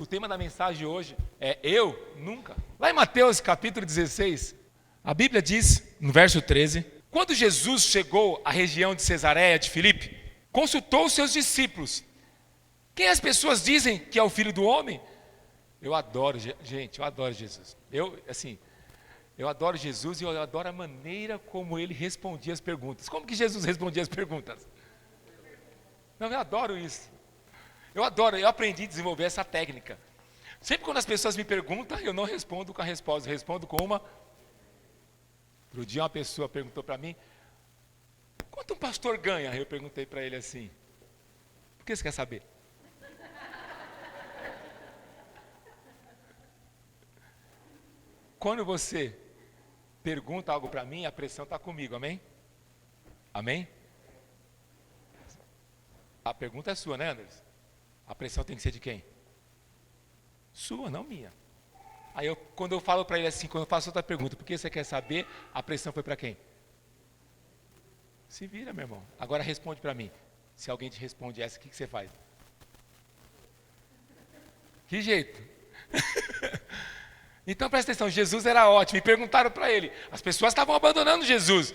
tema da mensagem de hoje é eu nunca. Lá em Mateus capítulo 16, a Bíblia diz, no verso 13, quando Jesus chegou à região de Cesareia de Filipe, consultou os seus discípulos. Quem as pessoas dizem que é o Filho do Homem? Eu adoro, gente, eu adoro Jesus. Eu adoro Jesus e eu adoro a maneira como ele respondia as perguntas. Como que Jesus respondia as perguntas? Não, eu adoro isso. Eu aprendi a desenvolver essa técnica. Sempre quando as pessoas me perguntam, eu não respondo com a resposta, eu respondo com uma. Outro dia uma pessoa perguntou para mim, quanto um pastor ganha? Eu perguntei para ele assim, por que você quer saber? Quando você pergunta algo para mim, a pressão está comigo, amém? Amém? A pergunta é sua, né, Anderson? A pressão tem que ser de quem? Sua, não minha. Aí quando eu falo para ele assim, quando eu faço outra pergunta, por que você quer saber? A pressão foi para quem? Se vira, meu irmão. Agora responde para mim. Se alguém te responde essa, o que você faz? Que jeito? Então presta atenção, Jesus era ótimo. E perguntaram para ele, as pessoas estavam abandonando Jesus.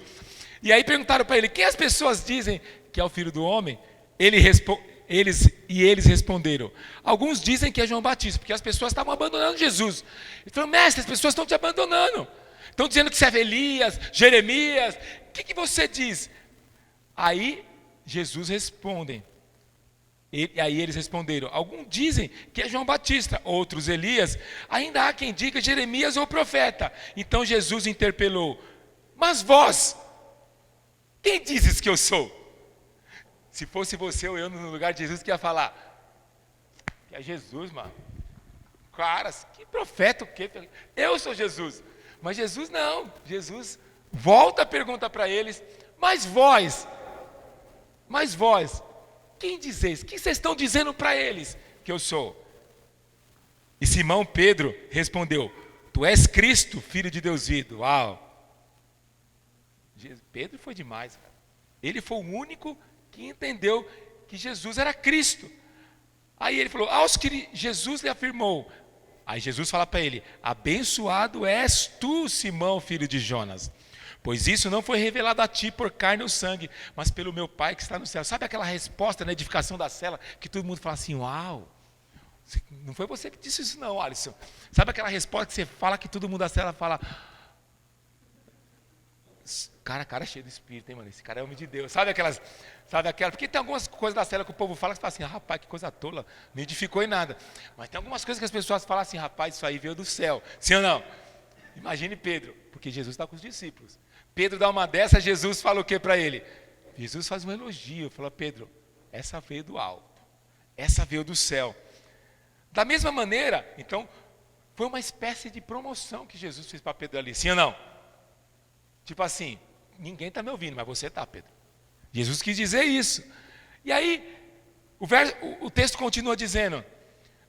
E aí perguntaram para ele, quem as pessoas dizem que é o Filho do Homem? Eles responderam, alguns dizem que é João Batista, porque as pessoas estavam abandonando Jesus. Ele falou, mestre, as pessoas estão te abandonando. Estão dizendo que você é Elias, Jeremias. O que você diz? Aí Jesus responde. Aí eles responderam, alguns dizem que é João Batista, outros Elias, ainda há quem diga Jeremias ou profeta. Então Jesus interpelou, mas vós, quem dizes que eu sou? Se fosse você ou eu no lugar de Jesus, que ia falar? Que é Jesus, mano. Cara, que profeta o quê? Eu sou Jesus. Mas Jesus não, Jesus volta a pergunta para eles, mas vós, quem dizeis? O que vocês estão dizendo para eles que eu sou? E Simão Pedro respondeu, tu és Cristo, Filho de Deus vivo. Uau! Pedro foi demais, cara. Ele foi o único que entendeu que Jesus era Cristo. Aí ele falou, aos que Jesus lhe afirmou. Aí Jesus fala para ele, abençoado és tu, Simão, filho de Jonas. Pois isso não foi revelado a ti por carne ou sangue, mas pelo meu Pai que está no céu. Sabe aquela resposta na edificação da cela, que todo mundo fala assim, uau, não foi você que disse isso não, Alisson. Sabe aquela resposta que você fala, que todo mundo da cela fala, cara cheio do Espírito, hein, mano, esse cara é homem de Deus. Sabe aquela, porque tem algumas coisas da cela que o povo fala, que você fala assim, rapaz, que coisa tola, não edificou em nada. Mas tem algumas coisas que as pessoas falam assim, rapaz, isso aí veio do céu, sim ou não? Imagine Pedro, porque Jesus está com os discípulos. Pedro dá uma dessa, Jesus fala o que para ele? Jesus faz um elogio, fala, Pedro, essa veio do alto, essa veio do céu. Da mesma maneira, então, foi uma espécie de promoção que Jesus fez para Pedro ali, sim ou não? Tipo assim, ninguém está me ouvindo, mas você está, Pedro. Jesus quis dizer isso. E aí, o texto continua dizendo,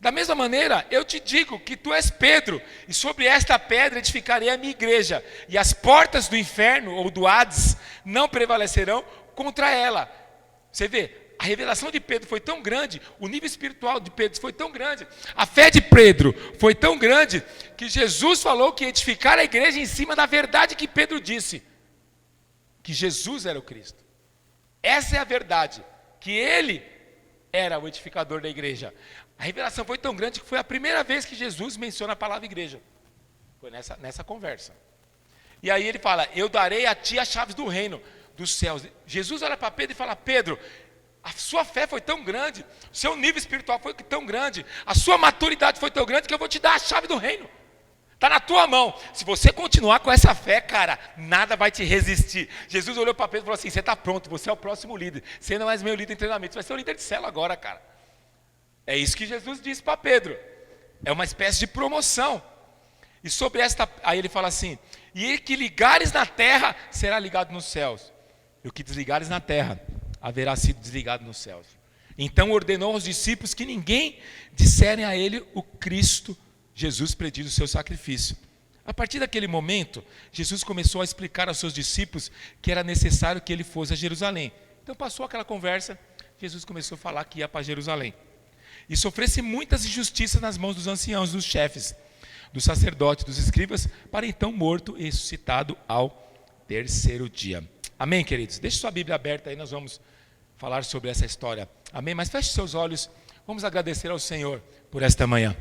da mesma maneira, eu te digo que tu és Pedro, e sobre esta pedra edificarei a minha igreja, e as portas do inferno, ou do Hades, não prevalecerão contra ela. Você vê, a revelação de Pedro foi tão grande, o nível espiritual de Pedro foi tão grande, a fé de Pedro foi tão grande, que Jesus falou que ia edificar a igreja em cima da verdade que Pedro disse, que Jesus era o Cristo. Essa é a verdade, que ele era o edificador da igreja. A revelação foi tão grande que foi a primeira vez que Jesus menciona a palavra igreja. Foi nessa conversa. E aí ele fala, eu darei a ti as chaves do reino dos céus. Jesus olha para Pedro e fala, Pedro, a sua fé foi tão grande, o seu nível espiritual foi tão grande, a sua maturidade foi tão grande que eu vou te dar a chave do reino. Está na tua mão. Se você continuar com essa fé, cara, nada vai te resistir. Jesus olhou para Pedro e falou assim, você está pronto, você é o próximo líder. Você não é mais meu líder em treinamento, você vai ser o líder de célula agora, cara. É isso que Jesus disse para Pedro. É uma espécie de promoção. E sobre esta, aí ele fala assim, e que ligares na terra, será ligado nos céus. E o que desligares na terra, haverá sido desligado nos céus. Então ordenou aos discípulos que ninguém disserem a ele o Cristo, Jesus prediz o seu sacrifício. A partir daquele momento, Jesus começou a explicar aos seus discípulos que era necessário que ele fosse a Jerusalém. Então passou aquela conversa, Jesus começou a falar que ia para Jerusalém. e sofresse muitas injustiças nas mãos dos anciãos, dos chefes, dos sacerdotes, dos escribas, para então morto e ressuscitado ao terceiro dia. Amém, queridos? Deixe sua Bíblia aberta aí, nós vamos falar sobre essa história. Amém? Mas feche seus olhos, vamos agradecer ao Senhor por esta manhã.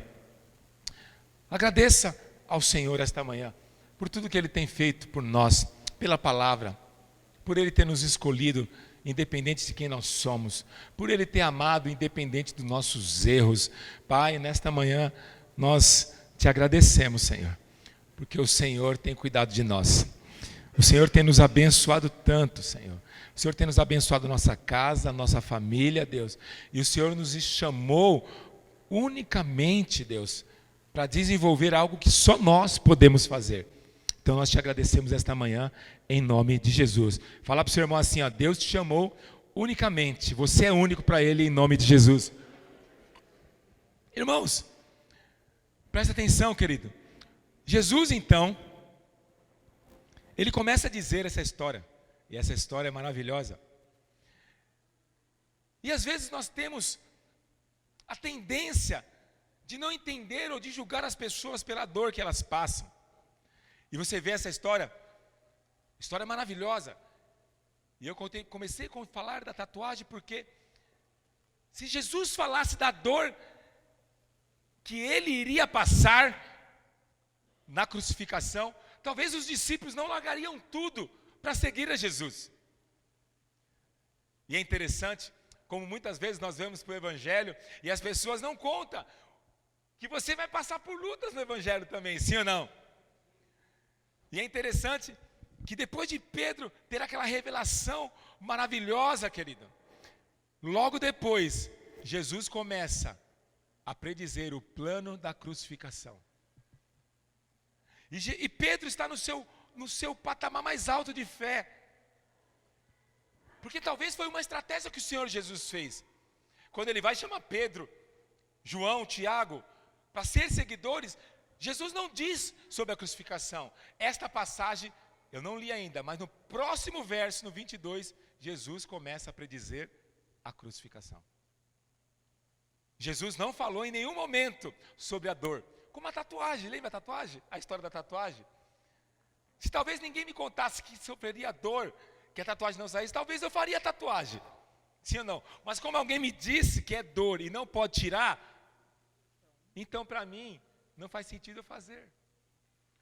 Agradeça ao Senhor esta manhã, por tudo que Ele tem feito por nós, pela palavra, por Ele ter nos escolhido, independente de quem nós somos, por Ele ter amado, independente dos nossos erros. Pai, nesta manhã, nós te agradecemos, Senhor, porque o Senhor tem cuidado de nós. O Senhor tem nos abençoado tanto, Senhor. O Senhor tem nos abençoado nossa casa, nossa família, Deus. E o Senhor nos chamou unicamente, Deus, para desenvolver algo que só nós podemos fazer. Então nós te agradecemos esta manhã, em nome de Jesus. Fala para o seu irmão assim, ó, Deus te chamou unicamente, você é único para Ele, em nome de Jesus. Irmãos, presta atenção, querido. Jesus, então, Ele começa a dizer essa história, e essa história é maravilhosa. E às vezes nós temos a tendência de não entender ou de julgar as pessoas pela dor que elas passam. E você vê essa história maravilhosa. E eu comecei a falar da tatuagem porque se Jesus falasse da dor que Ele iria passar na crucificação, talvez os discípulos não largariam tudo para seguir a Jesus. E é interessante, como muitas vezes nós vemos para o Evangelho, e as pessoas não contam que você vai passar por lutas no Evangelho também, sim ou não? E é interessante que depois de Pedro ter aquela revelação maravilhosa, querido, logo depois, Jesus começa a predizer o plano da crucificação. E Pedro está no seu patamar mais alto de fé. Porque talvez foi uma estratégia que o Senhor Jesus fez. Quando Ele vai chamar Pedro, João, Tiago, para ser seguidores, Jesus não diz sobre a crucificação. Esta passagem, eu não li ainda, mas no próximo verso, no 22, Jesus começa a predizer a crucificação. Jesus não falou em nenhum momento sobre a dor. Como a tatuagem, lembra a tatuagem? A história da tatuagem? Se talvez ninguém me contasse que sofreria dor, que a tatuagem não saísse, talvez eu faria a tatuagem. Sim ou não? Mas como alguém me disse que é dor e não pode tirar, então para mim não faz sentido eu fazer.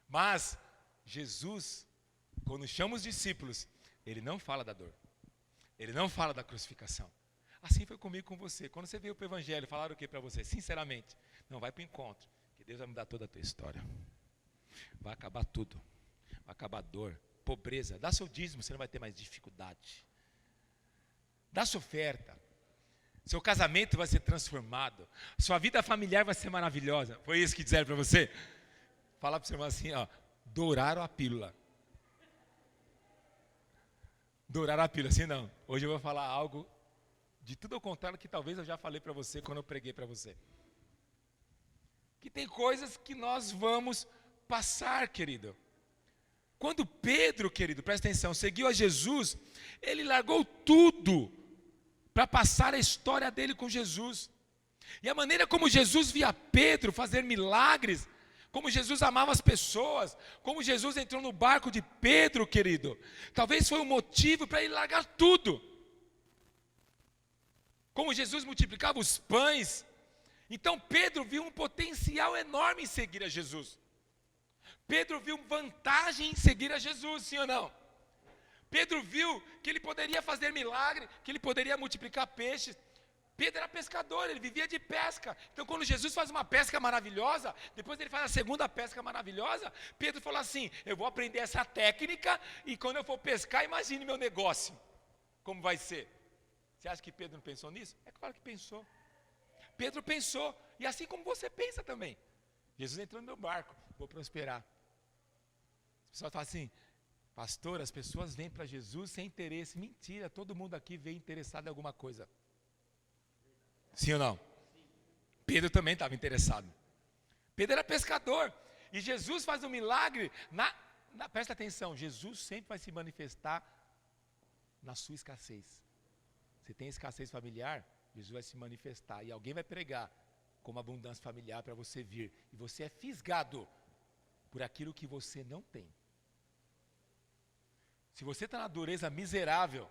Mas Jesus, quando chama os discípulos, Ele não fala da dor. Ele não fala da crucificação. Assim foi comigo com você. Quando você veio para o Evangelho, falaram o que para você? Sinceramente, não vai para o encontro, que Deus vai mudar toda a tua história. Vai acabar tudo. Vai acabar a dor, pobreza. Dá seu dízimo, você não vai ter mais dificuldade. Dá sua oferta. Seu casamento vai ser transformado. Sua vida familiar vai ser maravilhosa. Foi isso que disseram para você? Fala para o seu irmão assim, ó, douraram a pílula. Douraram a pílula, assim não. Hoje eu vou falar algo de tudo ao contrário que talvez eu já falei para você quando eu preguei para você. Que tem coisas que nós vamos passar, querido. Quando Pedro, querido, presta atenção, seguiu a Jesus, ele largou tudo para passar a história dele com Jesus. E a maneira como Jesus via Pedro fazer milagres, como Jesus amava as pessoas, como Jesus entrou no barco de Pedro, querido, talvez foi um motivo para ele largar tudo. Como Jesus multiplicava os pães. Então Pedro viu um potencial enorme em seguir a Jesus. Pedro viu vantagem em seguir a Jesus, sim ou não? Pedro viu que ele poderia fazer milagre, que ele poderia multiplicar peixes. Pedro era pescador, ele vivia de pesca. Então quando Jesus faz uma pesca maravilhosa, depois ele faz a segunda pesca maravilhosa, Pedro falou assim, eu vou aprender essa técnica e quando eu for pescar, imagine meu negócio, como vai ser. Você acha que Pedro não pensou nisso? É claro que pensou. Pedro pensou, e assim como você pensa também. Jesus entrou no meu barco, vou prosperar. As pessoas falam assim, pastor, as pessoas vêm para Jesus sem interesse. Mentira, todo mundo aqui veio interessado em alguma coisa. Sim ou não? Pedro também estava interessado. Pedro era pescador, e Jesus faz um milagre, presta atenção, Jesus sempre vai se manifestar na sua escassez. Você tem escassez familiar? Jesus vai se manifestar e alguém vai pregar como abundância familiar para você vir. E você é fisgado por aquilo que você não tem. Se você está na dureza miserável,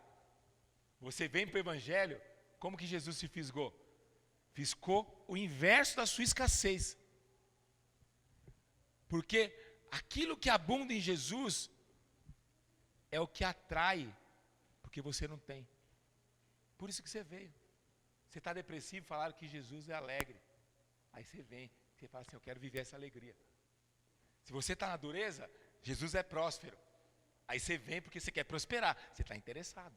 você vem para o Evangelho, como que Jesus se fisgou? Fisgou o inverso da sua escassez. Porque aquilo que abunda em Jesus é o que atrai, porque você não tem. Por isso que você veio. Você está depressivo, falaram que Jesus é alegre. Aí você vem, você fala assim, eu quero viver essa alegria. Se você está na dureza, Jesus é próspero. Aí você vem porque você quer prosperar, você está interessado.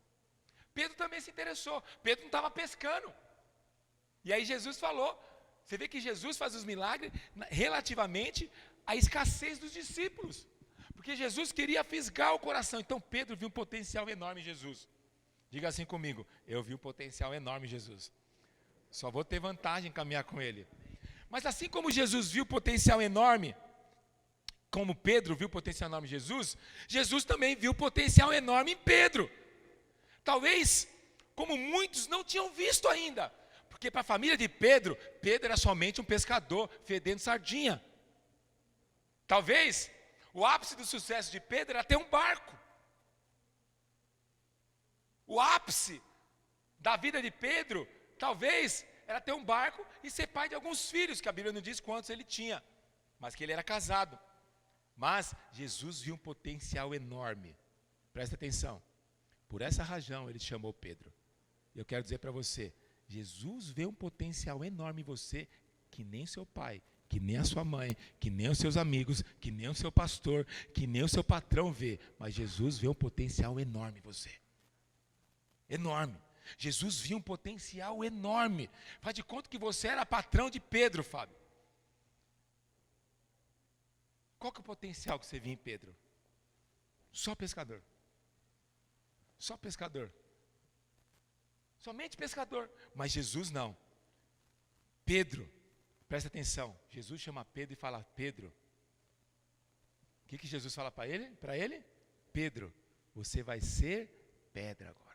Pedro também se interessou, Pedro não estava pescando. E aí Jesus falou, você vê que Jesus faz os milagres relativamente à escassez dos discípulos. Porque Jesus queria fisgar o coração. Então Pedro viu um potencial enorme em Jesus. Diga assim comigo, eu vi um potencial enorme em Jesus. Só vou ter vantagem em caminhar com ele. Mas assim como Jesus viu potencial enorme, como Pedro viu potencial enorme em Jesus, Jesus também viu potencial enorme em Pedro. Talvez, como muitos não tinham visto ainda. Porque para a família de Pedro, Pedro era somente um pescador, fedendo sardinha. Talvez, o ápice do sucesso de Pedro era ter um barco. O ápice da vida de Pedro, talvez, era ter um barco e ser pai de alguns filhos, que a Bíblia não diz quantos ele tinha, mas que ele era casado. Mas Jesus viu um potencial enorme. Presta atenção. Por essa razão ele chamou Pedro. Eu quero dizer para você, Jesus vê um potencial enorme em você, que nem seu pai, que nem a sua mãe, que nem os seus amigos, que nem o seu pastor, que nem o seu patrão vê. Mas Jesus vê um potencial enorme em você. Enorme. Jesus viu um potencial enorme. Faz de conta que você era patrão de Pedro, Fábio. Qual que é o potencial que você viu em Pedro? Só pescador. Só pescador. Somente pescador. Mas Jesus não. Pedro, presta atenção. Jesus chama Pedro e fala, Pedro. O que Jesus fala para ele? Pedro, você vai ser pedra agora.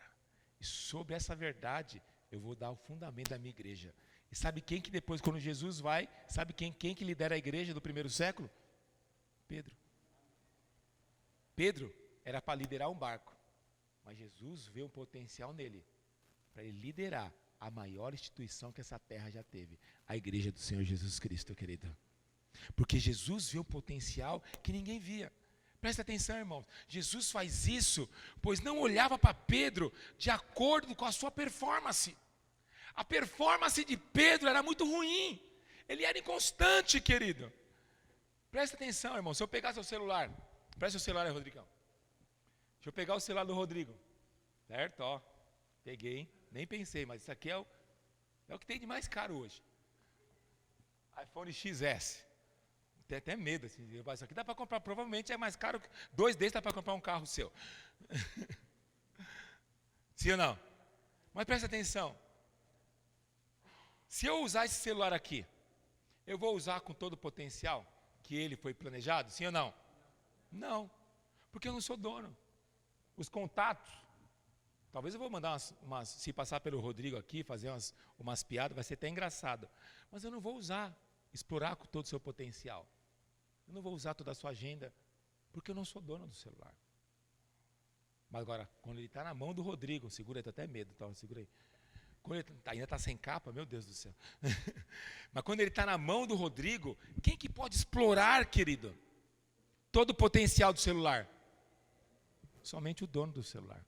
E sobre essa verdade, eu vou dar o fundamento da minha igreja. E sabe quem que depois, quando Jesus vai, sabe quem que lidera a igreja do primeiro século? Pedro. Pedro era para liderar um barco. Mas Jesus vê um potencial nele, para ele liderar a maior instituição que essa terra já teve, a igreja do Senhor Jesus Cristo, querido. Porque Jesus vê um potencial que ninguém via. Presta atenção, irmãos. Jesus faz isso, pois não olhava para Pedro de acordo com a sua performance. A performance de Pedro era muito ruim. Ele era inconstante, querido. Presta atenção, irmão. Se eu pegar seu celular, presta o celular aí, Rodrigão. Deixa eu pegar o celular do Rodrigo. Certo? Ó, peguei, nem pensei, mas isso aqui é o que tem de mais caro hoje. iPhone XS. Tem até medo, assim, isso aqui dá para comprar, provavelmente é mais caro, 2 desses dá para comprar um carro seu. Sim ou não? Mas presta atenção. Se eu usar esse celular aqui, eu vou usar com todo o potencial que ele foi planejado? Sim ou não? Não, porque eu não sou dono. Os contatos, talvez eu vou mandar se passar pelo Rodrigo aqui, fazer umas piadas, vai ser até engraçado. Mas eu não vou usar, explorar com todo o seu potencial. Eu não vou usar toda a sua agenda, porque eu não sou dono do celular. Mas agora, quando ele está na mão do Rodrigo, segura aí, estou até medo, então, segura aí. Quando ele ainda está sem capa, meu Deus do céu. Mas quando ele está na mão do Rodrigo, quem que pode explorar, querido, todo o potencial do celular? Somente o dono do celular.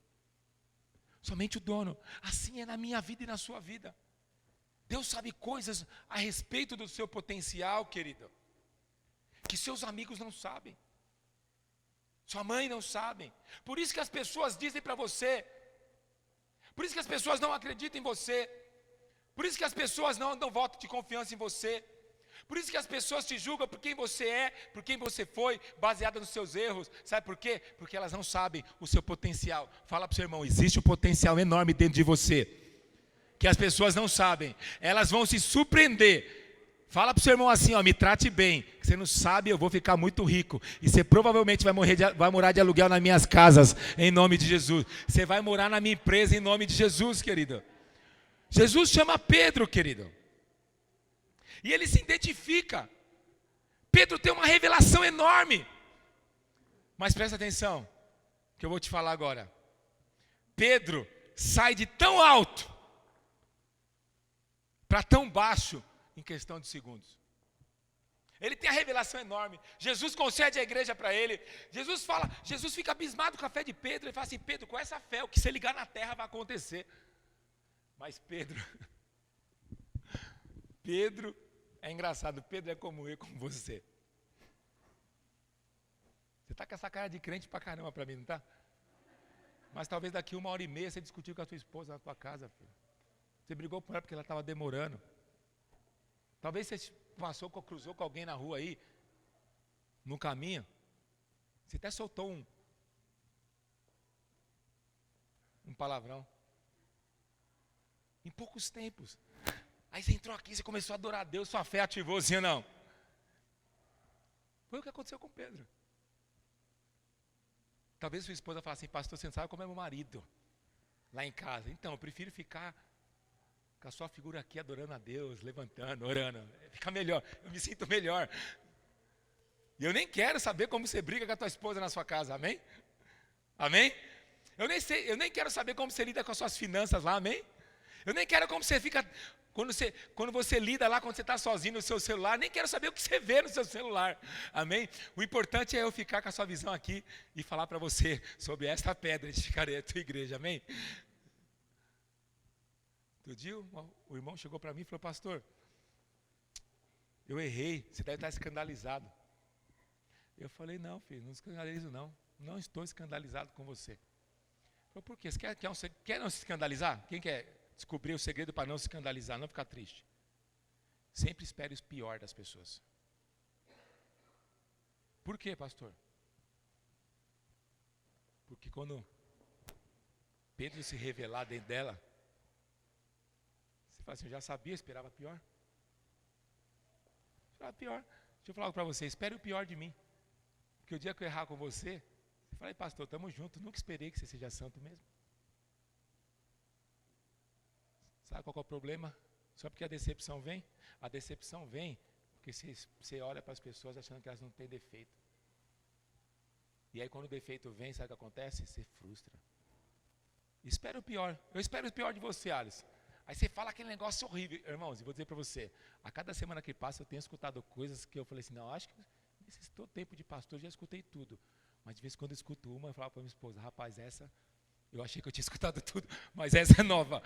Somente o dono. Assim é na minha vida e na sua vida. Deus sabe coisas a respeito do seu potencial, querido, que seus amigos não sabem. Sua mãe não sabe. Por isso que as pessoas dizem para você. Por isso que as pessoas não acreditam em você. Por isso que as pessoas não dão voto de confiança em você. Por isso que as pessoas te julgam por quem você é, por quem você foi, baseada nos seus erros. Sabe por quê? Porque elas não sabem o seu potencial. Fala para o seu irmão, existe um potencial enorme dentro de você, que as pessoas não sabem. Elas vão se surpreender. Fala para o seu irmão assim, ó, me trate bem. Você não sabe, eu vou ficar muito rico. E você provavelmente vai morar de aluguel nas minhas casas, em nome de Jesus. Você vai morar na minha empresa, em nome de Jesus, querido. Jesus chama Pedro, querido. E ele se identifica. Pedro tem uma revelação enorme. Mas presta atenção, que eu vou te falar agora. Pedro sai de tão alto para tão baixo em questão de segundos. Ele tem a revelação enorme. Jesus concede a igreja para ele. Jesus fica abismado com a fé de Pedro. Ele fala assim: Pedro, com essa fé, o que você ligar na terra vai acontecer. Mas Pedro é engraçado. Pedro é como eu, como você. Você está com essa cara de crente pra caramba para mim, não está? Mas talvez daqui 1h30 você discutiu com a sua esposa na tua casa, filho. Você brigou com ela porque ela estava demorando. Talvez você cruzou com alguém na rua aí, no caminho. Você até soltou um palavrão. Em poucos tempos. Aí você entrou aqui, você começou a adorar a Deus, sua fé ativou, sim ou não? Foi o que aconteceu com Pedro. Talvez sua esposa fale assim: pastor, você não sabe como é meu marido lá em casa. Então, eu prefiro ficar com a sua figura aqui adorando a Deus, levantando, orando. Fica melhor, eu me sinto melhor. E eu nem quero saber como você briga com a tua esposa na sua casa, amém? Amém? Eu nem quero saber como você lida com as suas finanças lá, amém? Eu nem quero como você fica, quando você lida lá, quando você está sozinho no seu celular, nem quero saber o que você vê no seu celular, amém? O importante é eu ficar com a sua visão aqui e falar para você sobre esta pedra, edificarei a tua igreja, amém? Outro dia o irmão chegou para mim e falou: pastor, eu errei, você deve estar escandalizado. Eu falei: não, filho, não escandalizo não, não estou escandalizado com você. Ele falou: por quê? Você quer não se escandalizar? Quem quer descobrir o segredo para não se escandalizar, não ficar triste? Sempre espere o pior das pessoas. Por quê, pastor? Porque quando Pedro se revelar dentro dela, você fala assim: eu já sabia, esperava pior. Esperava pior. Deixa eu falar algo para você: espere o pior de mim. Porque o dia que eu errar com você, você fala: pastor, estamos juntos, nunca esperei que você seja santo mesmo. Sabe qual é o problema? Só porque a decepção vem? A decepção vem porque você olha para as pessoas achando que elas não têm defeito. E aí quando o defeito vem, sabe o que acontece? Você frustra. Espera o pior. Eu espero o pior de você, Alisson. Aí você fala aquele negócio horrível. Irmãos, eu vou dizer para você, a cada semana que passa eu tenho escutado coisas que eu falei assim: não, acho que nesse todo tempo de pastor eu já escutei tudo. Mas de vez em quando eu escuto uma, eu falo para minha esposa: rapaz, essa, eu achei que eu tinha escutado tudo, mas essa é nova.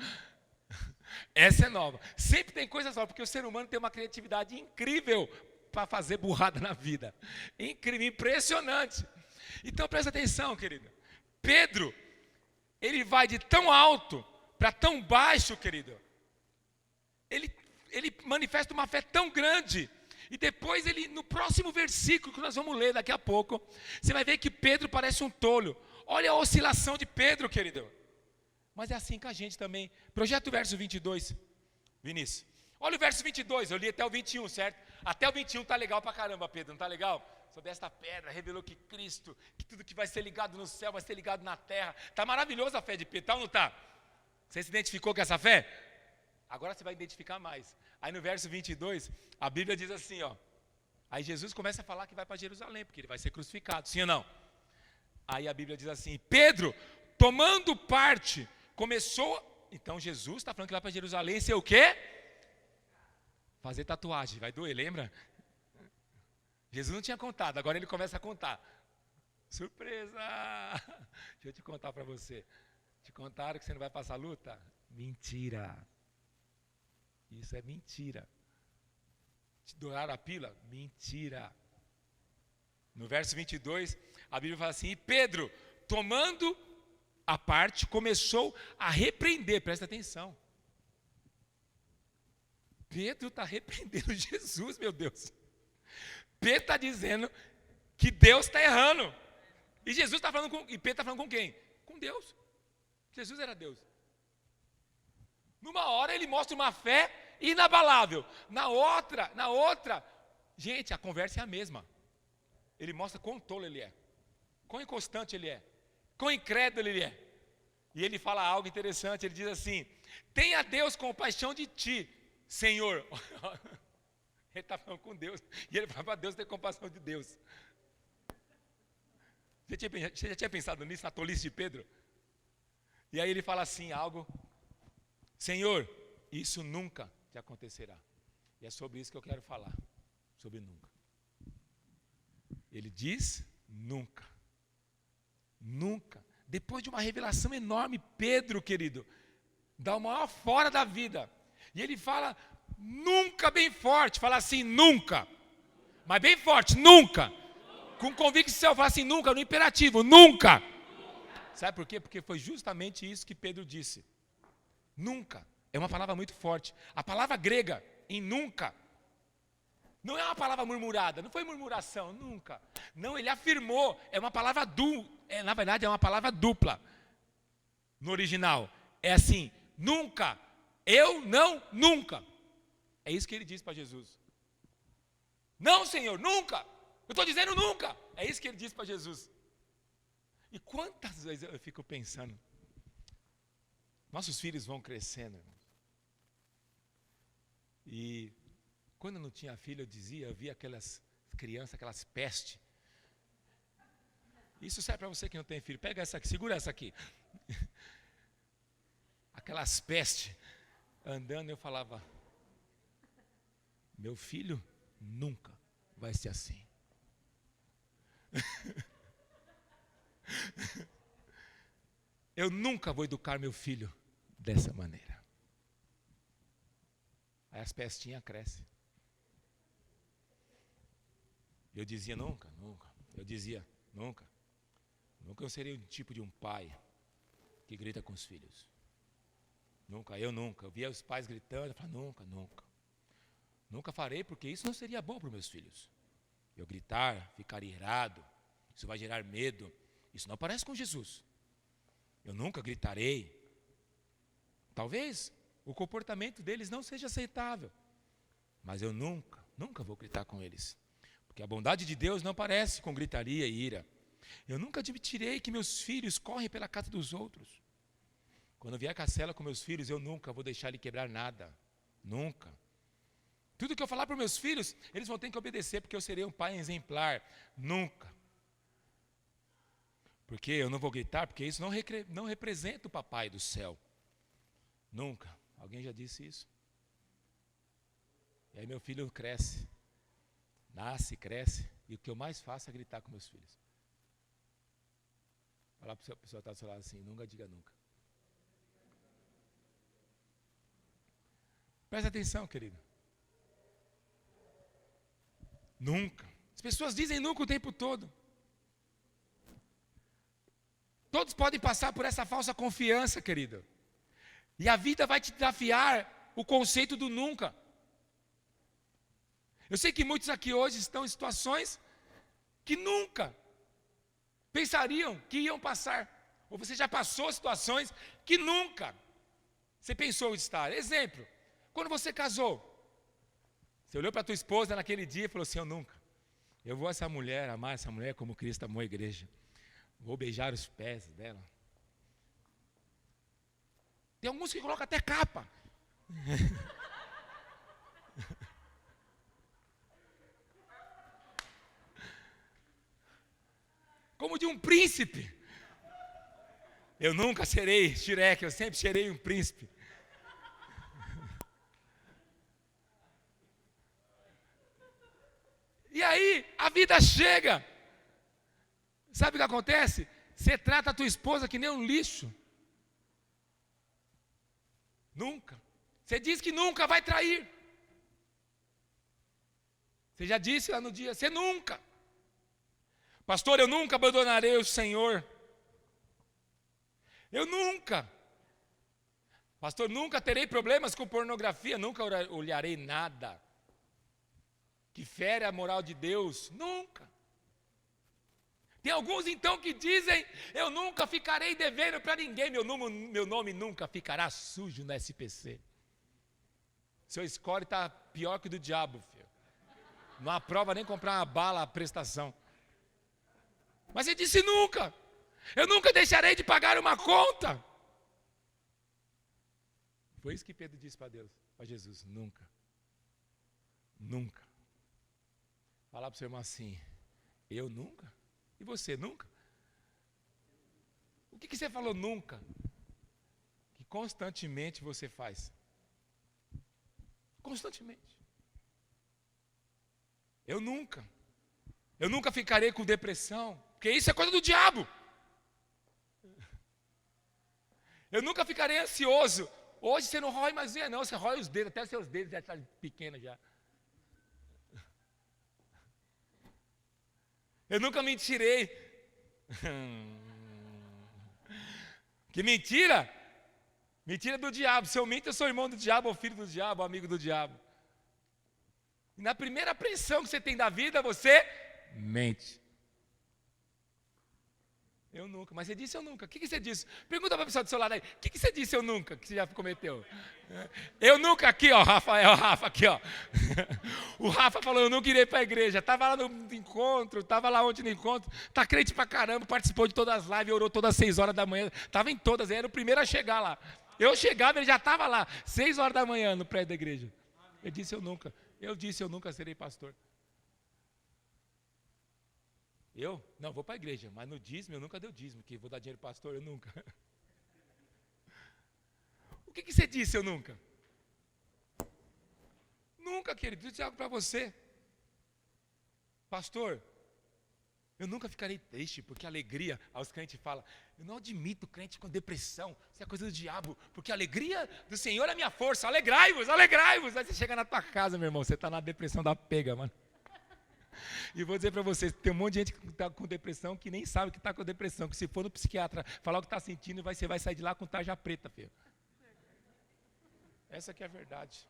Essa é nova. Sempre tem coisas novas, porque o ser humano tem uma criatividade incrível para fazer burrada na vida. Incrível, impressionante. Então presta atenção, querido. Pedro, ele vai de tão alto para tão baixo, querido. Ele manifesta uma fé tão grande. E depois no próximo versículo que nós vamos ler daqui a pouco, você vai ver que Pedro parece um tolo. Olha a oscilação de Pedro, querido. Mas é assim com a gente também. Projeta o verso 22, Vinícius. Olha o verso 22, eu li até o 21, certo? Até o 21 tá legal pra caramba, Pedro, não tá legal? Sobre esta pedra, revelou que Cristo, que tudo que vai ser ligado no céu vai ser ligado na terra. Tá maravilhosa a fé de Pedro, tá ou não tá? Você se identificou com essa fé? Agora você vai identificar mais. Aí no verso 22, a Bíblia diz assim, ó. Aí Jesus começa a falar que vai para Jerusalém, porque ele vai ser crucificado, sim ou não? Aí a Bíblia diz assim: Pedro, tomando parte, começou. Então Jesus está falando que vai para Jerusalém ser o quê? Fazer tatuagem, vai doer, lembra? Jesus não tinha contado, agora ele começa a contar. Surpresa! Deixa eu te contar para você. Te contaram que você não vai passar luta? Mentira. Isso é mentira. Te douraram a pílula? Mentira. No verso 22, a Bíblia fala assim: e Pedro, tomando a parte, começou a repreender, presta atenção. Pedro está repreendendo Jesus, meu Deus. Pedro está dizendo que Deus está errando. E Jesus está falando e Pedro está falando com quem? Com Deus. Jesus era Deus. Numa hora ele mostra uma fé inabalável. Na outra, gente, a conversa é a mesma. Ele mostra quão tolo ele é, quão inconstante ele é, quão incrédulo ele é. E ele fala algo interessante, ele diz assim: tenha Deus compaixão de ti, Senhor. Ele está falando com Deus, e ele fala para Deus ter compaixão de Deus. Você já tinha pensado nisso, na tolice de Pedro? E aí ele fala assim, algo, Senhor, isso nunca te acontecerá. E é sobre isso que eu quero falar, sobre nunca. Ele diz nunca. Nunca. Depois de uma revelação enorme, Pedro, querido, dá o maior fora da vida. E ele fala nunca bem forte, fala assim, nunca. Mas bem forte, nunca. Com convicção, fala assim, nunca, no imperativo, nunca. Sabe por quê? Porque foi justamente isso que Pedro disse. Nunca. É uma palavra muito forte. A palavra grega, em nunca, não é uma palavra murmurada, não foi murmuração, nunca. Não, ele afirmou, é uma palavra na verdade é uma palavra dupla. No original, é assim, nunca, eu não, nunca. É isso que ele diz para Jesus. Não, Senhor, nunca. Eu estou dizendo nunca. É isso que ele disse para Jesus. E quantas vezes eu fico pensando, nossos filhos vão crescendo, irmãos. E quando eu não tinha filho, eu via aquelas crianças, aquelas pestes. Isso serve para você que não tem filho. Pega essa aqui, segura essa aqui. Aquelas pestes andando, eu falava, meu filho nunca vai ser assim. Eu nunca vou educar meu filho dessa maneira. Aí as pestinhas crescem. Eu dizia nunca, nunca. Eu dizia nunca. Nunca eu seria o tipo de um pai que grita com os filhos. Nunca, eu nunca. Eu via os pais gritando, eu falava nunca, nunca. Nunca farei, porque isso não seria bom para os meus filhos. Eu gritar, ficar irado, isso vai gerar medo. Isso não parece com Jesus. Eu nunca gritarei. Talvez o comportamento deles não seja aceitável. Mas eu nunca vou gritar com eles. Porque a bondade de Deus não parece com gritaria e ira. Eu nunca admitirei que meus filhos correm pela casa dos outros. Quando eu vier à cela com meus filhos, eu nunca vou deixar ele quebrar nada. Nunca. Tudo que eu falar para os meus filhos, eles vão ter que obedecer, porque eu serei um pai exemplar. Nunca. Porque eu não vou gritar, porque isso não representa o papai do céu. Nunca. Alguém já disse isso? E aí meu filho cresce. Nasce, cresce. E o que eu mais faço é gritar com meus filhos. Falar para a pessoa que está do seu lado assim, nunca diga nunca. Presta atenção, querido. Nunca. As pessoas dizem nunca o tempo todo. Todos podem passar por essa falsa confiança, querido. E a vida vai te desafiar o conceito do nunca. Eu sei que muitos aqui hoje estão em situações que nunca pensariam que iam passar. Ou você já passou situações que nunca você pensou em estar. Exemplo, quando você casou, você olhou para a tua esposa naquele dia e falou assim, eu vou amar essa mulher como Cristo amou a igreja. Vou beijar os pés dela. Tem alguns que colocam até capa. Como de um príncipe. Eu nunca serei Shrek, eu sempre serei um príncipe. E aí, a vida chega. Sabe o que acontece? Você trata a tua esposa que nem um lixo. Nunca. Você diz que nunca vai trair. Você já disse lá no dia, você nunca. Pastor, eu nunca abandonarei o Senhor. Eu nunca. Pastor, nunca terei problemas com pornografia, nunca olharei nada que fere a moral de Deus, nunca. Tem alguns então que dizem, eu nunca ficarei devendo para ninguém, meu nome nunca ficará sujo no SPC. Seu score está pior que o do diabo, filho. Não aprova nem comprar uma bala à prestação. Mas ele disse nunca. Eu nunca deixarei de pagar uma conta. Foi isso que Pedro disse para Deus, para Jesus, nunca. Nunca. Falar para o seu irmão assim, eu nunca? E você nunca? O que você falou nunca? Que constantemente você faz. Constantemente. Eu nunca ficarei com depressão, porque isso é coisa do diabo. Eu nunca ficarei ansioso. Hoje você não rói mais unha não, você rói os dedos, até os seus dedos já estão pequenos já. Eu nunca mentirei. Que mentira? Mentira do diabo. Se eu minto, eu sou irmão do diabo, ou filho do diabo, ou amigo do diabo. E na primeira pressão que você tem da vida, você mente. Eu nunca. Mas você disse eu nunca. O que você disse? Pergunta para a pessoa do seu lado aí. O que você disse eu nunca, que você já cometeu? Eu nunca aqui, ó, Rafael, Rafa aqui, ó. O Rafa falou, eu nunca irei para a igreja. Estava lá no encontro, estava lá ontem no encontro. Está crente pra caramba, participou de todas as lives, orou todas as 6 horas da manhã. Estava em todas, era o primeiro a chegar lá. Eu chegava, ele já estava lá, 6 horas da manhã no prédio da igreja. Eu disse eu nunca. Eu disse eu nunca serei pastor. Eu? Não, vou para a igreja, mas no dízimo eu nunca dei o dízimo, que vou dar dinheiro para o pastor, eu nunca. O que você disse eu nunca? Nunca, querido, preciso dizer algo para você. Pastor, eu nunca ficarei triste, porque alegria, aos crentes falam, eu não admito crente com depressão, isso é coisa do diabo, porque a alegria do Senhor é a minha força, alegrai-vos, alegrai-vos. Aí você chega na tua casa, meu irmão, você está na depressão da pega, mano. E vou dizer para vocês, tem um monte de gente que está com depressão, que nem sabe que está com depressão, que se for no psiquiatra falar o que está sentindo, você vai sair de lá com tarja preta, filho. Essa que é a verdade.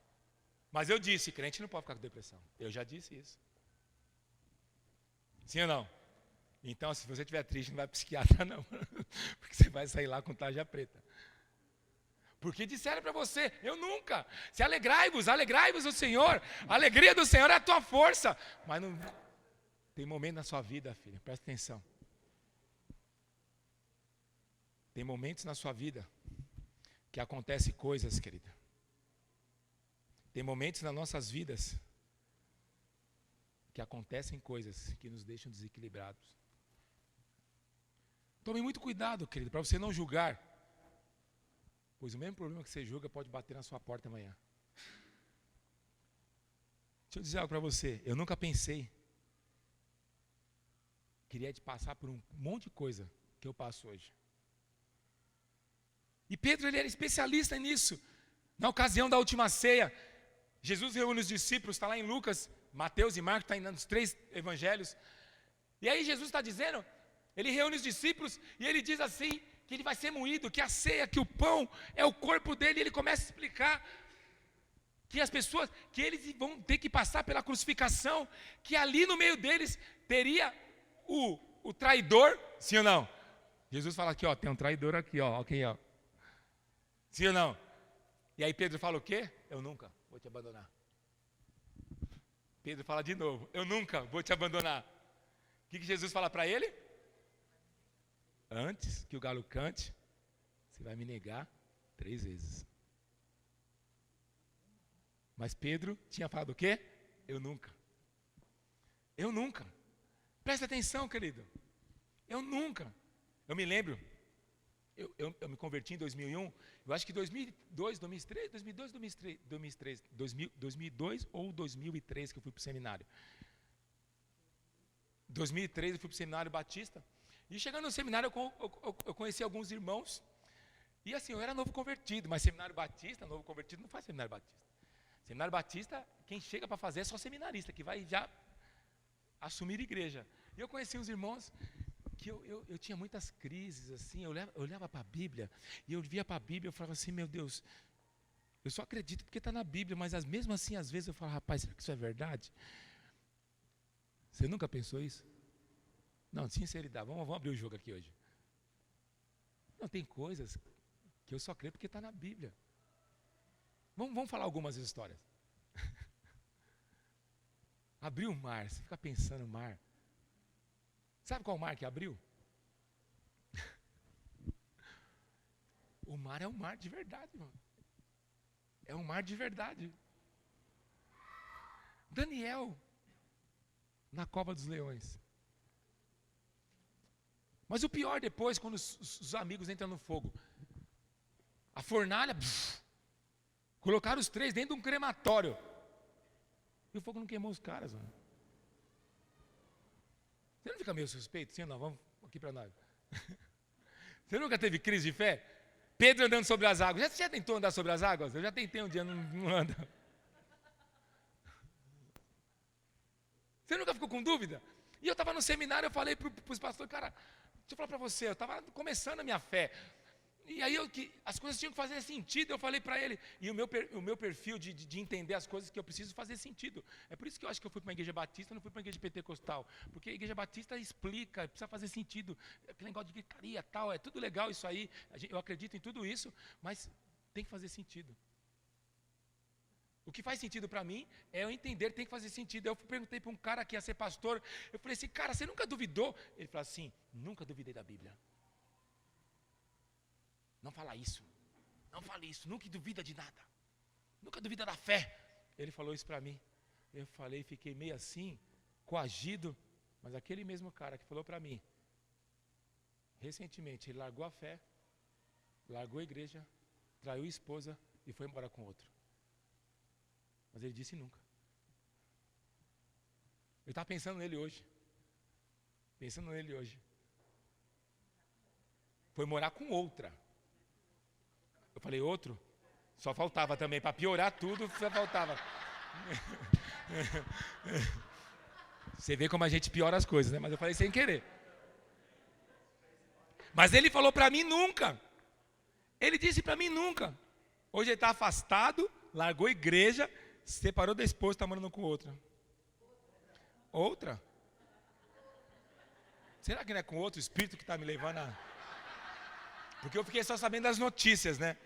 Mas eu disse, crente não pode ficar com depressão. Eu já disse isso. Sim ou não? Então, se você estiver triste, não vai para o psiquiatra não, porque você vai sair lá com tarja preta. Porque disseram para você, eu nunca. Se alegrai-vos o Senhor. A alegria do Senhor é a tua força. Mas não tem momento na sua vida, filha, presta atenção. Tem momentos na sua vida que acontecem coisas, querida. Tem momentos nas nossas vidas que acontecem coisas que nos deixam desequilibrados. Tome muito cuidado, querido, para você não julgar. Pois o mesmo problema que você julga pode bater na sua porta amanhã. Deixa eu dizer algo para você. Eu nunca pensei. Queria te passar por um monte de coisa que eu passo hoje. E Pedro, ele era especialista nisso. Na ocasião da última ceia, Jesus reúne os discípulos, está lá em Lucas, Mateus e Marcos, está nos 3 evangelhos. E aí Jesus está dizendo, ele reúne os discípulos e ele diz assim, que ele vai ser moído, que a ceia, que o pão é o corpo dele, e ele começa a explicar que as pessoas, que eles vão ter que passar pela crucificação, que ali no meio deles teria o traidor, sim ou não? Jesus fala aqui, ó, tem um traidor aqui, ó, quem ó. Sim ou não? E aí Pedro fala o quê? Eu nunca vou te abandonar. Pedro fala de novo, eu nunca vou te abandonar. O que Jesus fala para ele? Antes que o galo cante, você vai me negar 3 vezes. Mas Pedro tinha falado o quê? Eu nunca. Eu nunca. Presta atenção, querido. Eu nunca. Eu me lembro, eu me converti em 2001, eu acho que 2002 ou 2003 que eu fui para o seminário. 2003 eu fui para o seminário batista. E chegando no seminário, eu conheci alguns irmãos. E assim, eu era novo convertido, mas seminário batista, novo convertido, não faz seminário batista. Seminário batista, quem chega para fazer é só seminarista, que vai já assumir igreja. E eu conheci uns irmãos que eu tinha muitas crises, assim, eu olhava para a Bíblia, e eu via para a Bíblia, eu falava assim, meu Deus, eu só acredito porque está na Bíblia, mas mesmo assim, às vezes eu falo, rapaz, será que isso é verdade? Você nunca pensou isso? Não, sinceridade, vamos abrir o jogo aqui hoje. Não, tem coisas que eu só creio porque está na Bíblia. Vamos falar algumas histórias. Abriu o mar, você fica pensando no mar. Sabe qual mar que abriu? O mar é um mar de verdade, irmão. É um mar de verdade. Daniel, na cova dos leões. Mas o pior depois, quando os amigos entram no fogo. A fornalha, colocaram os 3 dentro de um crematório. E o fogo não queimou os caras, mano. Você não fica meio suspeito? Sim ou não? Vamos aqui para nós. Você nunca teve crise de fé? Pedro andando sobre as águas. Você já tentou andar sobre as águas? Eu já tentei um dia, não anda. Você nunca ficou com dúvida? E eu estava no seminário, eu falei para os pastores, cara, deixa eu falar para você, eu estava começando a minha fé. E aí as coisas tinham que fazer sentido, eu falei para ele. E o meu perfil de entender as coisas que eu preciso fazer sentido. É por isso que eu acho que eu fui para uma igreja batista, não fui para uma igreja pentecostal. Porque a igreja batista explica, precisa fazer sentido. Aquele negócio de gritaria, tal, é tudo legal isso aí. Eu acredito em tudo isso, mas tem que fazer sentido. O que faz sentido para mim é eu entender que tem que fazer sentido. Eu perguntei para um cara que ia ser pastor, eu falei assim, cara, você nunca duvidou? Ele falou assim, nunca duvidei da Bíblia. Não fala isso, não fale isso, nunca duvida de nada, nunca duvida da fé. Ele falou isso para mim. Eu falei, fiquei meio assim, coagido, mas aquele mesmo cara que falou para mim, recentemente ele largou a fé, largou a igreja, traiu a esposa e foi embora com outro. Mas ele disse nunca. Eu estava pensando nele hoje. Foi morar com outra. Eu falei, outro? Só faltava também, para piorar tudo, só faltava. Você vê como a gente piora as coisas, né? Mas eu falei sem querer. Mas ele falou para mim nunca. Ele disse para mim nunca. Hoje ele está afastado, largou a igreja, se separou da esposa, está morando com outra. Outra? Será que não é com outro espírito que está me levando a... Porque eu fiquei só sabendo das notícias, né?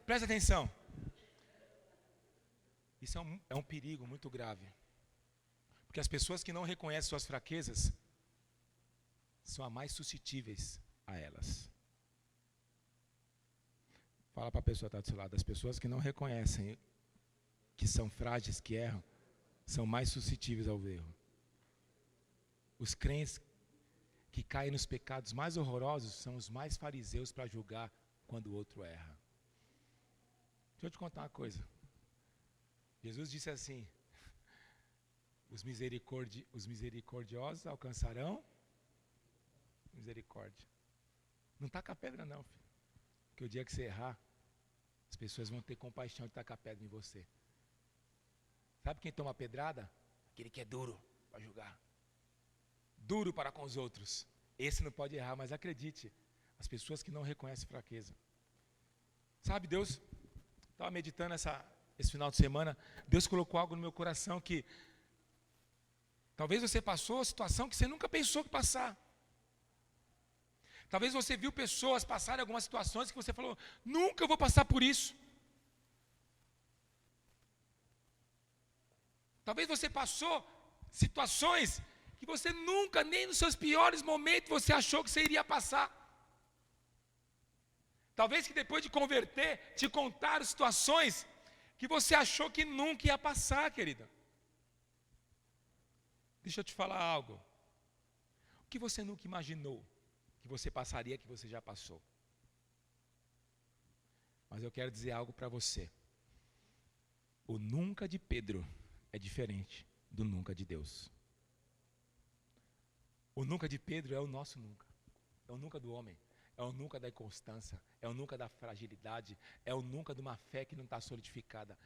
Presta atenção. Isso é um perigo muito grave. Porque as pessoas que não reconhecem suas fraquezas são as mais suscetíveis a elas. Fala para a pessoa que está do seu lado. As pessoas que não reconhecem que são frágeis, que erram, são mais suscetíveis ao erro. Os crentes que caem nos pecados mais horrorosos são os mais fariseus para julgar quando o outro erra. Deixa eu te contar uma coisa. Jesus disse assim, os misericordiosos alcançarão misericórdia. Não taca a pedra não, filho. Porque o dia que você errar, as pessoas vão ter compaixão de tacar a pedra em você. Sabe quem toma pedrada? Aquele que é duro para julgar. Duro para com os outros. Esse não pode errar, mas acredite, as pessoas que não reconhecem fraqueza. Sabe, Deus, estava meditando esse final de semana, Deus colocou algo no meu coração que talvez você passou a situação que você nunca pensou que passar. Talvez você viu pessoas passarem algumas situações que você falou, nunca eu vou passar por isso. Talvez você passou situações que você nunca, nem nos seus piores momentos, você achou que você iria passar. Talvez que depois de converter, te contaram situações que você achou que nunca ia passar, querida. Deixa eu te falar algo. O que você nunca imaginou que você passaria, que você já passou? Mas eu quero dizer algo para você. O nunca de Pedro é diferente do nunca de Deus. O nunca de Pedro é o nosso nunca. É o nunca do homem. É o nunca da inconstância. É o nunca da fragilidade. É o nunca de uma fé que não está solidificada.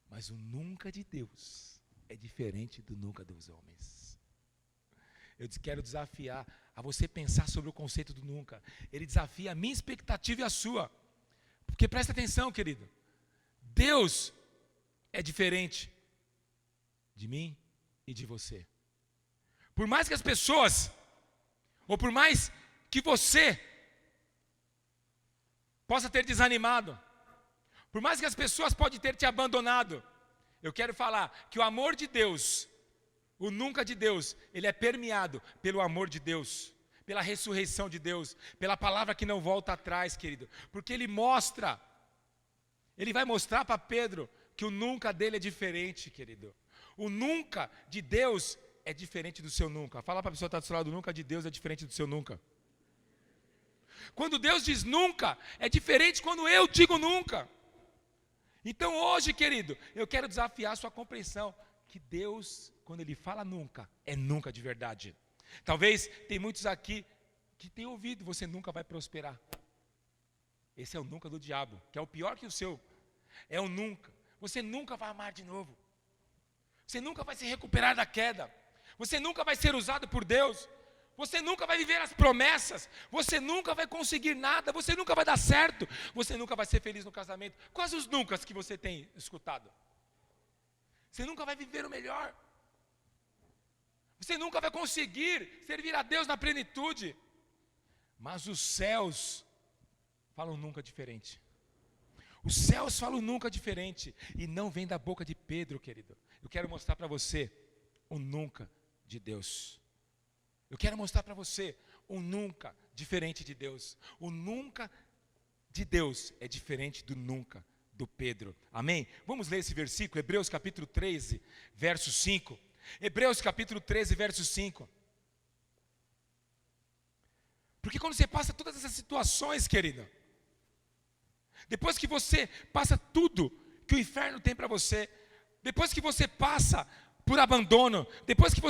Mas o nunca de Deus é diferente do nunca dos homens. Eu quero desafiar a você pensar sobre o conceito do nunca. Ele desafia a minha expectativa e a sua. Porque presta atenção, querido. Deus é diferente de mim e de você. Por mais que as pessoas, ou por mais que você possa ter desanimado, por mais que as pessoas podem ter te abandonado, eu quero falar que o amor de Deus, o nunca de Deus, ele é permeado pelo amor de Deus, pela ressurreição de Deus, pela palavra que não volta atrás, querido, porque ele mostra Ele vai mostrar para Pedro que o nunca dele é diferente, querido. O nunca de Deus é diferente do seu nunca. Fala para a pessoa que está do seu lado, o nunca de Deus é diferente do seu nunca. Quando Deus diz nunca, é diferente quando eu digo nunca. Então hoje, querido, eu quero desafiar a sua compreensão que Deus, quando Ele fala nunca, é nunca de verdade. Talvez tem muitos aqui que têm ouvido, você nunca vai prosperar. Esse é o nunca do diabo, que é o pior que o seu. É o nunca. Você nunca vai amar de novo. Você nunca vai se recuperar da queda. Você nunca vai ser usado por Deus. Você nunca vai viver as promessas. Você nunca vai conseguir nada. Você nunca vai dar certo. Você nunca vai ser feliz no casamento. Quais os nuncas que você tem escutado? Você nunca vai viver o melhor. Você nunca vai conseguir servir a Deus na plenitude. Mas os céus falam nunca diferente. Os céus falam nunca diferente. E não vem da boca de Pedro, querido. Eu quero mostrar para você o nunca de Deus. Eu quero mostrar para você o nunca diferente de Deus. O nunca de Deus é diferente do nunca do Pedro. Amém? Vamos ler esse versículo, Hebreus capítulo 13, verso 5. Hebreus capítulo 13, verso 5. Porque quando você passa todas essas situações, querido, depois que você passa tudo que o inferno tem para você, depois que você passa por abandono, depois que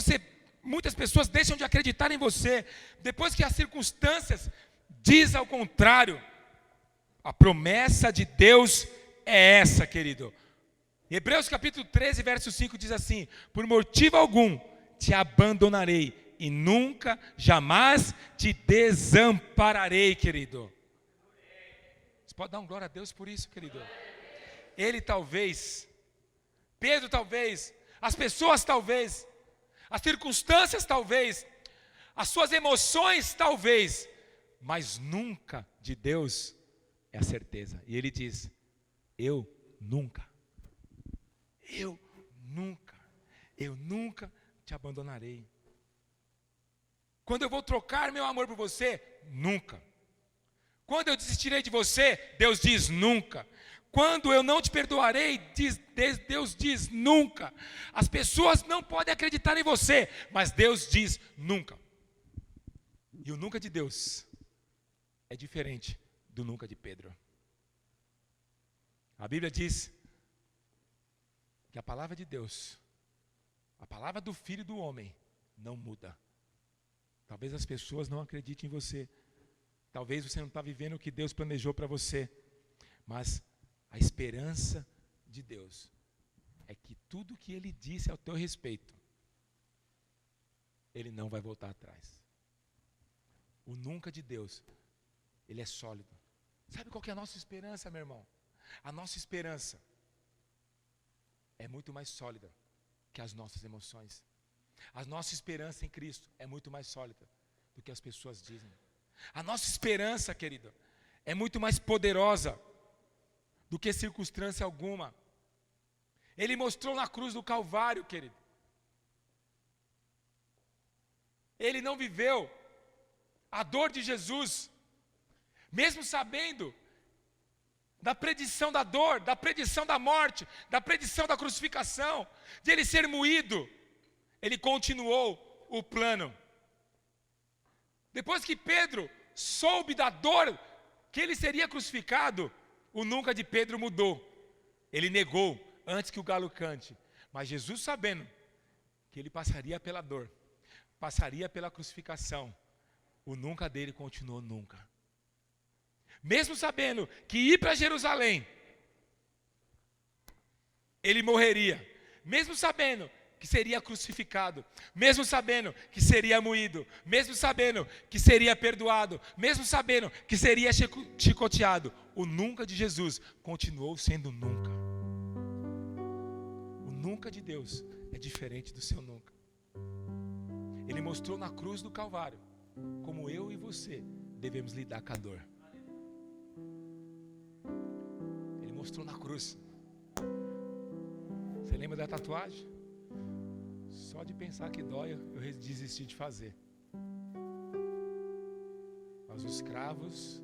muitas pessoas deixam de acreditar em você, depois que as circunstâncias diz ao contrário, a promessa de Deus é essa, querido. Hebreus capítulo 13, verso 5 diz assim: por motivo algum te abandonarei e nunca, jamais te desampararei, querido. Você pode dar um glória a Deus por isso, querido? Ele talvez, Pedro talvez, as pessoas talvez, as circunstâncias talvez, as suas emoções talvez, mas nunca de Deus é a certeza. E ele diz: eu nunca te abandonarei. Quando eu vou trocar meu amor por você, nunca. Quando eu desistirei de você, Deus diz nunca. Quando eu não te perdoarei, Deus diz nunca. As pessoas não podem acreditar em você, mas Deus diz nunca. E o nunca de Deus é diferente do nunca de Pedro. A Bíblia diz que a palavra de Deus, a palavra do Filho do Homem, não muda. Talvez as pessoas não acreditem em você. Talvez você não está vivendo o que Deus planejou para você. Mas a esperança de Deus é que tudo que Ele disse ao teu respeito, Ele não vai voltar atrás. O nunca de Deus, Ele é sólido. Sabe qual que é a nossa esperança, meu irmão? A nossa esperança é muito mais sólida que as nossas emoções. A nossa esperança em Cristo é muito mais sólida do que as pessoas dizem. A nossa esperança, querido, é muito mais poderosa do que circunstância alguma. Ele mostrou na cruz do Calvário, querido. Ele não viveu a dor de Jesus, mesmo sabendo da predição da dor, da predição da morte, da predição da crucificação, de ele ser moído. Ele continuou o plano. Depois que Pedro soube da dor que ele seria crucificado, o nunca de Pedro mudou. Ele negou antes que o galo cante. Mas Jesus, sabendo que ele passaria pela dor, passaria pela crucificação, o nunca dele continuou nunca. Mesmo sabendo que ir para Jerusalém, ele morreria. Mesmo sabendo que seria crucificado, mesmo sabendo que seria moído, mesmo sabendo que seria perdoado, mesmo sabendo que seria chicoteado, o nunca de Jesus continuou sendo nunca. O nunca de Deus é diferente do seu nunca. Ele mostrou na cruz do Calvário como eu e você devemos lidar com a dor. Ele mostrou na cruz. Você lembra da tatuagem? Só de pensar que dói, eu desisti de fazer. Mas os cravos,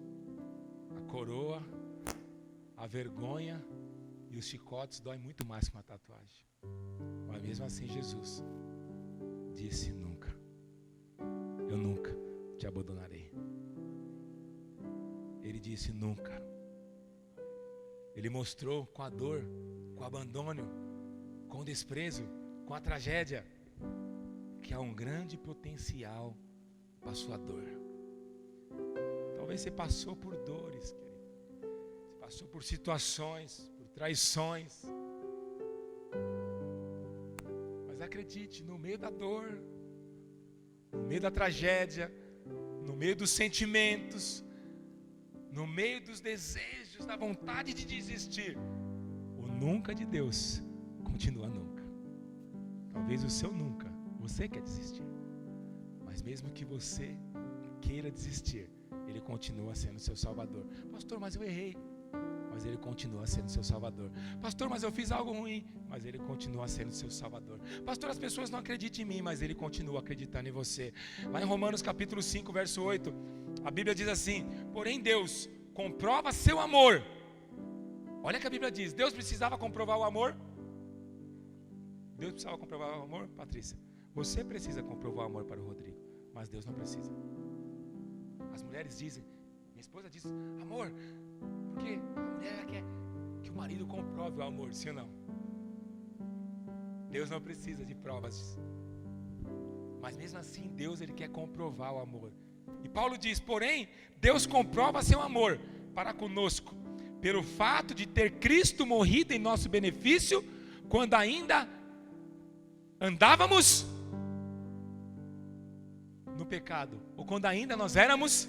a coroa, a vergonha e os chicotes doem muito mais que uma tatuagem. Mas mesmo assim Jesus disse nunca. Eu nunca te abandonarei. Ele disse nunca. Ele mostrou com a dor, com o abandono, com o desprezo, com a tragédia, que há um grande potencial para a sua dor. Talvez você passou por dores, querido. Você passou por situações, por traições. Mas acredite, no meio da dor, no meio da tragédia, no meio dos sentimentos, no meio dos desejos, da vontade de desistir, o nunca de Deus continua nunca. Talvez o seu nunca, você quer desistir. Mas mesmo que você queira desistir, Ele continua sendo seu Salvador. Pastor, mas eu errei. Mas Ele continua sendo seu Salvador. Pastor, mas eu fiz algo ruim. Mas Ele continua sendo seu Salvador. Pastor, as pessoas não acreditam em mim. Mas Ele continua acreditando em você. Lá em Romanos capítulo 5, verso 8, a Bíblia diz assim: porém Deus comprova seu amor. Olha o que a Bíblia diz. Deus precisava comprovar o amor? Deus precisava comprovar o amor, Patrícia? Você precisa comprovar o amor para o Rodrigo, mas Deus não precisa. As mulheres dizem, minha esposa diz, amor, porque a mulher quer que o marido comprove o amor, sim ou não? Deus não precisa de provas. Mas mesmo assim, Deus ele quer comprovar o amor. E Paulo diz, porém, Deus comprova seu amor para conosco, pelo fato de ter Cristo morrido em nosso benefício, quando ainda andávamos no pecado, ou quando ainda nós éramos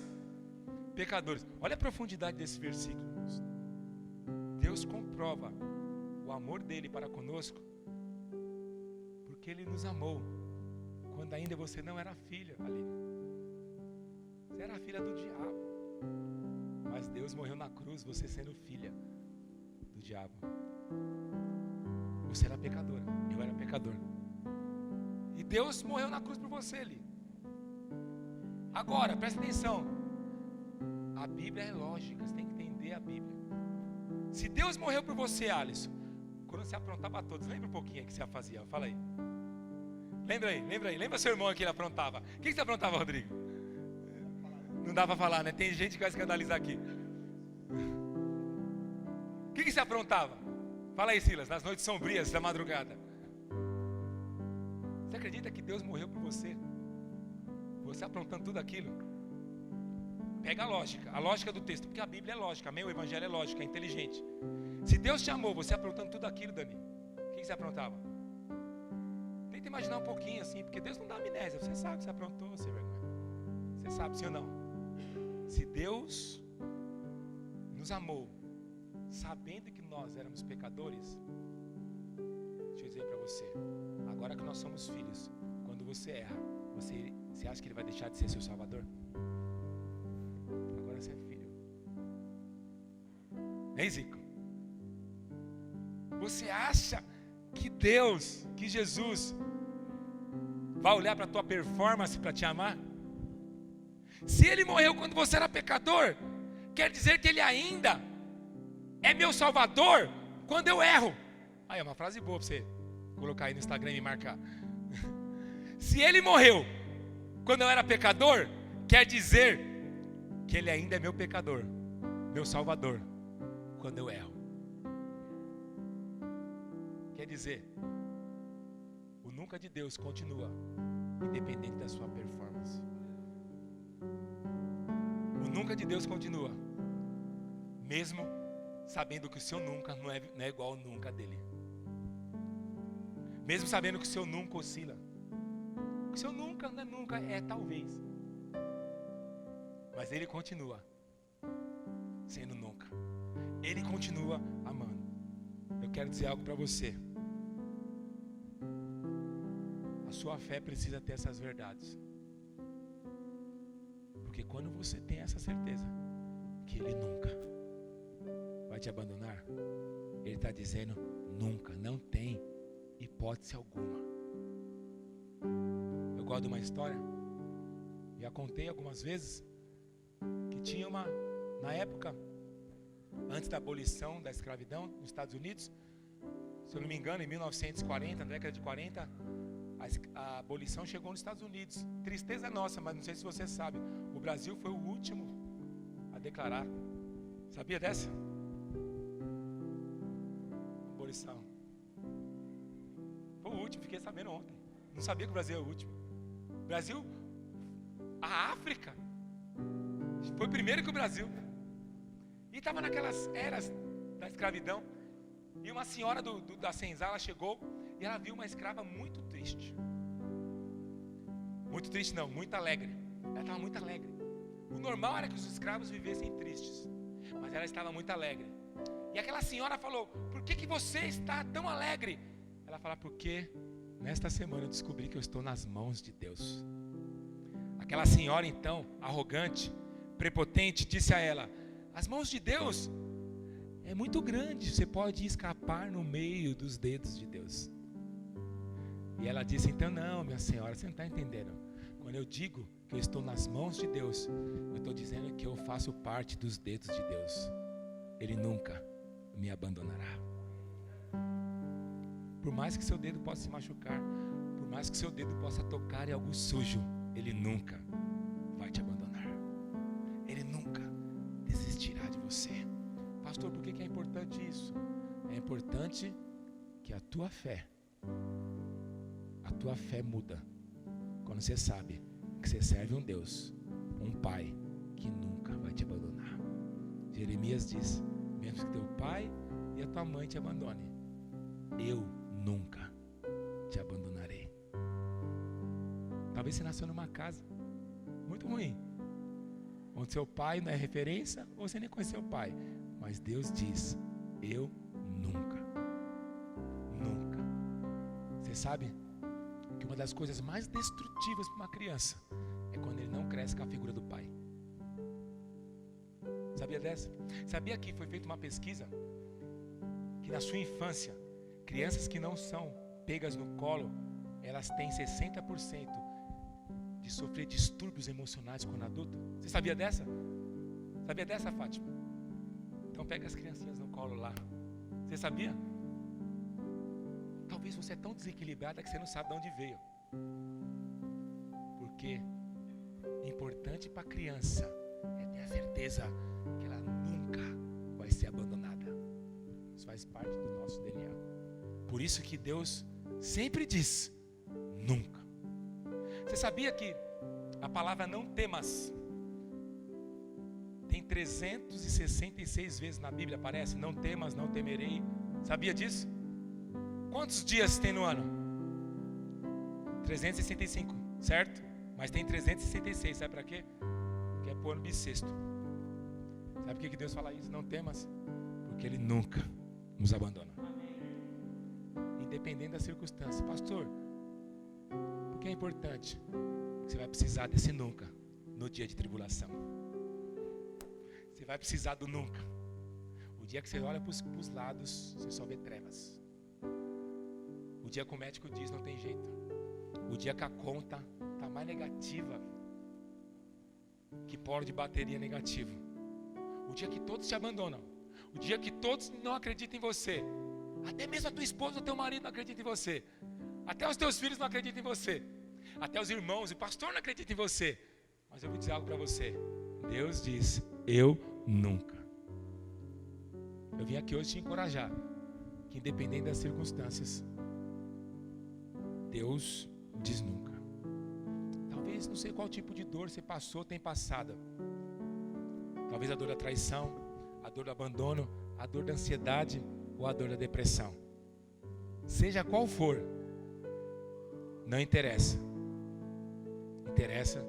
pecadores. Olha a profundidade desse versículo. Deus comprova o amor dele para conosco, porque ele nos amou quando ainda você não era filha, Aline. Você era filha do diabo, mas Deus morreu na cruz, você sendo filha do diabo. Você era pecadora, eu era pecador, e Deus morreu na cruz por você ali. Agora, presta atenção, a Bíblia é lógica, você tem que entender a Bíblia. Se Deus morreu por você, Alisson, quando você aprontava a todos, lembra um pouquinho que você fazia, fala aí. Lembra aí, lembra seu irmão que ele aprontava. O que você aprontava, Rodrigo? Não dá para falar, né? Tem gente que vai escandalizar aqui. O que você aprontava? Fala aí, Silas, nas noites sombrias da madrugada. Você acredita que Deus morreu por você? Você aprontando tudo aquilo? Pega a lógica do texto, porque a Bíblia é lógica, amém? O Evangelho é lógica, é inteligente. Se Deus te amou, você aprontando tudo aquilo, Dani, o que você aprontava? Tenta imaginar um pouquinho assim, porque Deus não dá amnésia, você sabe que você aprontou, você vergonha. Você sabe, sim ou não? Se Deus nos amou, sabendo que nós éramos pecadores, deixa eu dizer para você, agora que nós somos filhos, quando você erra, você acha que Ele vai deixar de ser seu Salvador? Agora você é filho. Hein, Zico? Você acha que Deus, que Jesus, vai olhar para a tua performance para te amar? Se Ele morreu quando você era pecador, quer dizer que Ele ainda é meu Salvador quando eu erro. Aí é uma frase boa para você colocar aí no Instagram e me marcar. Se Ele morreu quando eu era pecador, quer dizer que Ele ainda é meu pecador, meu Salvador, quando eu erro. Quer dizer, o nunca de Deus continua, independente da sua performance. O nunca de Deus continua, mesmo sabendo que o seu nunca não é igual ao nunca dele. Mesmo sabendo que o seu nunca oscila. O seu nunca não é nunca, é talvez. Mas Ele continua sendo nunca. Ele continua amando. Eu quero dizer algo para você. A sua fé precisa ter essas verdades. Porque quando você tem essa certeza que Ele nunca vai te abandonar, Ele está dizendo nunca, não tem hipótese alguma. Eu gosto de uma história, já contei algumas vezes, que tinha na época, antes da abolição da escravidão nos Estados Unidos. Se eu não me engano, em 1940, na década de 40, a abolição chegou nos Estados Unidos. Tristeza nossa, mas não sei se você sabe, o Brasil foi o último a declarar. Sabia dessa? Abolição. Foi o último, fiquei sabendo ontem. Não sabia que o Brasil é o último. O Brasil, a África, foi primeiro que o Brasil. E estava naquelas eras da escravidão. E uma senhora da senzala chegou e ela viu uma escrava muito triste. Muito triste não, muito alegre. Ela estava muito alegre. O normal era que os escravos vivessem tristes, mas ela estava muito alegre. E aquela senhora falou: por que você está tão alegre? Ela fala: porque nesta semana eu descobri que eu estou nas mãos de Deus. Aquela senhora então, arrogante, prepotente, disse a ela: as mãos de Deus é muito grande, você pode escapar no meio dos dedos de Deus. E ela disse: então não, minha senhora, você não está entendendo. Quando eu digo que eu estou nas mãos de Deus, eu estou dizendo que eu faço parte dos dedos de Deus. Ele nunca me abandonará. Por mais que seu dedo possa se machucar, por mais que seu dedo possa tocar em algo sujo, Ele nunca vai te abandonar. Ele nunca desistirá de você. Pastor, por que é importante isso? É importante que a tua fé muda quando você sabe que você serve um Deus, um Pai que nunca vai te abandonar. Jeremias diz: mesmo que teu pai e a tua mãe te abandonem, eu nunca te abandonarei. Talvez você nasceu numa casa muito ruim, onde seu pai não é referência, ou você nem conheceu o pai. Mas Deus diz: eu nunca. Você sabe que uma das coisas mais destrutivas para uma criança é quando ele não cresce com a figura do pai. Sabia dessa? Sabia que foi feita uma pesquisa que na sua infância, crianças que não são pegas no colo, elas têm 60% de sofrer distúrbios emocionais quando adulta. Você sabia dessa? Sabia dessa, Fátima? Então pega as criancinhas no colo lá. Você sabia? Talvez você é tão desequilibrada que você não sabe de onde veio. Porque importante para a criança é ter a certeza que ela nunca vai ser abandonada. Isso faz parte do nosso DNA. Por isso que Deus sempre diz: nunca. Você sabia que a palavra não temas tem 366 vezes na Bíblia, aparece: não temas, não temerei. Sabia disso? Quantos dias tem no ano? 365, certo? Mas tem 366, sabe para quê? Porque é por ano bissexto. Sabe por que Deus fala isso? Não temas, porque Ele nunca nos abandona. Independente da circunstância. Pastor, por que é importante? Porque você vai precisar desse nunca no dia de tribulação. Você vai precisar do nunca. O dia que você olha para os lados, você só vê trevas. O dia que o médico diz não tem jeito. O dia que a conta está mais negativa que polo de bateria negativo. O dia que todos te abandonam. O dia que todos não acreditam em você. Até mesmo a tua esposa ou teu marido não acredita em você. Até os teus filhos não acreditam em você. Até os irmãos e o pastor não acreditam em você. Mas eu vou dizer algo para você. Deus diz: eu nunca. Eu vim aqui hoje te encorajar que independente das circunstâncias, Deus diz nunca. Talvez não sei qual tipo de dor você passou, tem passado. Talvez a dor da traição, a dor do abandono, a dor da ansiedade ou a dor da depressão. Seja qual for, não interessa. Interessa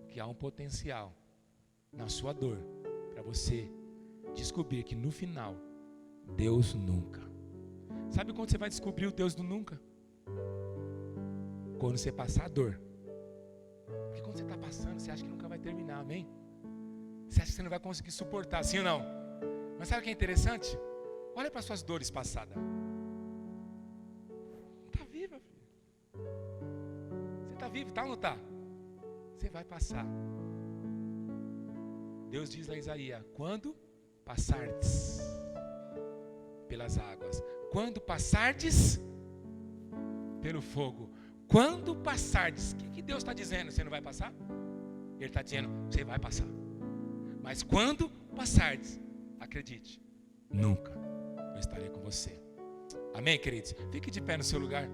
que há um potencial na sua dor para você descobrir que no final Deus nunca. Sabe quando você vai descobrir o Deus do nunca? Quando você passar a dor. Porque quando você está passando, você acha que nunca vai terminar, amém? Você acha que você não vai conseguir suportar, sim ou não? Mas sabe o que é interessante? Olha para suas dores passadas. Está viva, filho. Você está vivo, tá ou não está? Você vai passar. Deus diz lá em Isaías: quando passardes pelas águas, quando passardes pelo fogo, quando passardes, o que Deus está dizendo? Você não vai passar? Ele está dizendo, você vai passar. Mas quando passardes, acredite, nunca eu estarei com você. Amém, queridos? Fique de pé no seu lugar.